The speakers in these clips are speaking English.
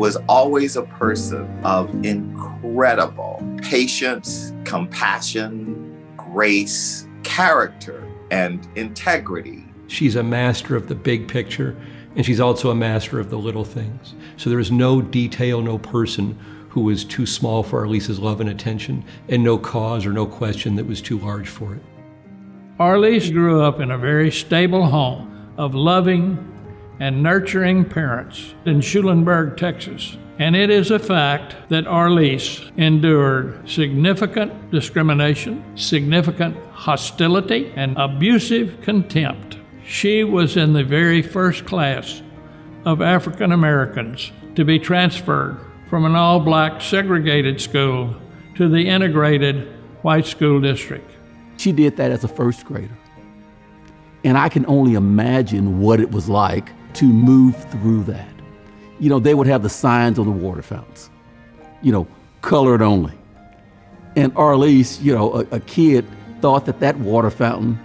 was always a person of incredible patience, compassion, grace, character, and integrity. She's a master of the big picture, and she's also a master of the little things. So there is no detail, no person who was too small for Arleas's love and attention, and no cause or no question that was too large for it. Arleas grew up in a very stable home of loving and nurturing parents in Schulenburg, Texas. And it is a fact that Arleas endured significant discrimination, significant hostility, and abusive contempt. She was in the very first class of African Americans to be transferred from an all-black segregated school to the integrated white school district. She did that as a first grader. And I can only imagine what it was like to move through that. You know, they would have the signs on the water fountains, you know, colored only. And Arleas, you know, a kid thought that that water fountain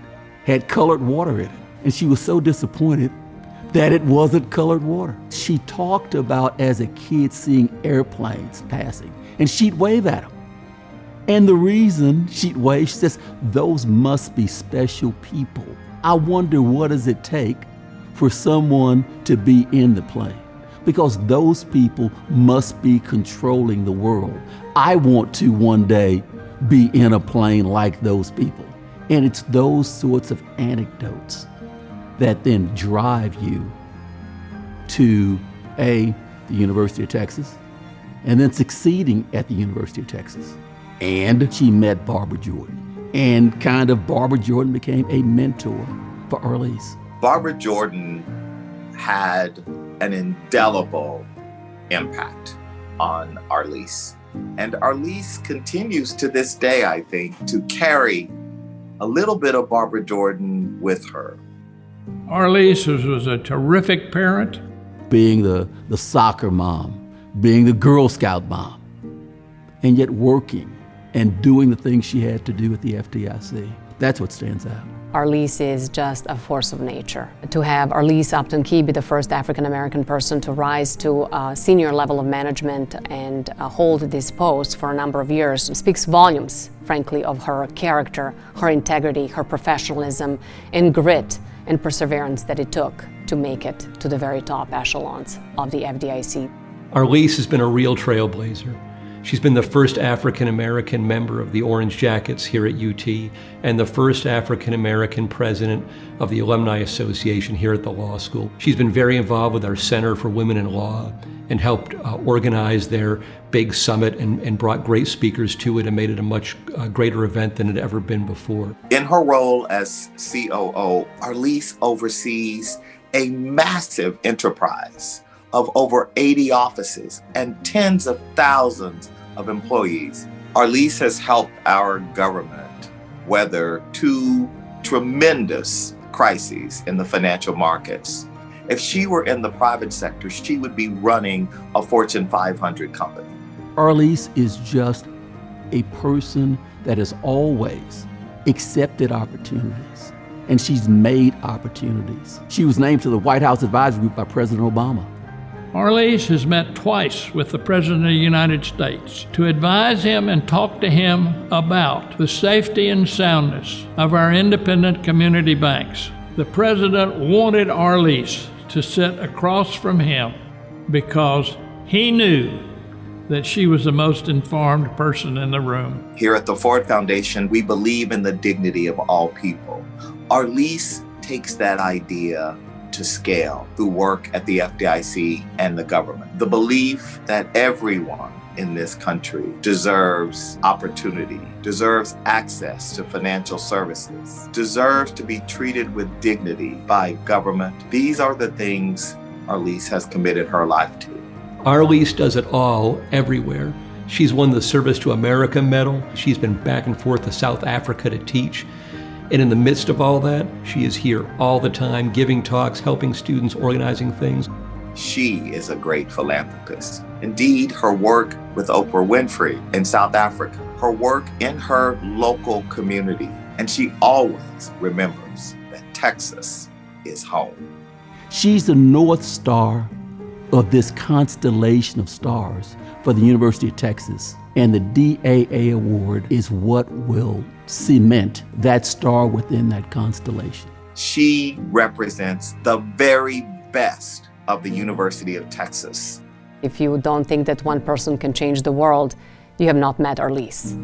had colored water in it. And she was so disappointed that it wasn't colored water. She talked about, as a kid, seeing airplanes passing, and she'd wave at them. And the reason she'd wave, she says, those must be special people. I wonder, what does it take for someone to be in the plane? Because those people must be controlling the world. I want to one day be in a plane like those people. And it's those sorts of anecdotes that then drive you to the University of Texas, and then succeeding at the University of Texas. And she met Barbara Jordan, and Barbara Jordan became a mentor for Arleas. Barbara Jordan had an indelible impact on Arleas. And Arleas continues to this day, I think, to carry a little bit of Barbara Jordan with her. Arleas was a terrific parent. Being the soccer mom, being the Girl Scout mom, and yet working and doing the things she had to do at the FDIC. That's what stands out. Arleas is just a force of nature. To have Arleas Upton be the first African-American person to rise to a senior level of management and hold this post for a number of years speaks volumes, frankly, of her character, her integrity, her professionalism, and grit and perseverance that it took to make it to the very top echelons of the FDIC. Arleas has been a real trailblazer. She's been the first African-American member of the Orange Jackets here at UT, and the first African-American president of the Alumni Association here at the law school. She's been very involved with our Center for Women in Law and helped organize their big summit and brought great speakers to it and made it a much greater event than it had ever been before. In her role as COO, Arleas oversees a massive enterprise of over 80 offices and tens of thousands of employees. Arleas has helped our government weather two tremendous crises in the financial markets. If she were in the private sector, she would be running a Fortune 500 company. Arleas is just a person that has always accepted opportunities, and she's made opportunities. She was named to the White House Advisory Group by President Obama. Arleas has met twice with the President of the United States to advise him and talk to him about the safety and soundness of our independent community banks. The President wanted Arleas to sit across from him because he knew that she was the most informed person in the room. Here at the Ford Foundation, we believe in the dignity of all people. Arleas takes that idea to scale through work at the FDIC and the government. The belief that everyone in this country deserves opportunity, deserves access to financial services, deserves to be treated with dignity by government. These are the things Arleas has committed her life to. Arleas does it all, everywhere. She's won the Service to America Medal. She's been back and forth to South Africa to teach. And in the midst of all that, she is here all the time, giving talks, helping students, organizing things. She is a great philanthropist. Indeed, her work with Oprah Winfrey in South Africa, her work in her local community, and she always remembers that Texas is home. She's the North Star of this constellation of stars for the University of Texas. And the DAA award is what will cement that star within that constellation. She represents the very best of the University of Texas. If you don't think that one person can change the world, you have not met Arleas.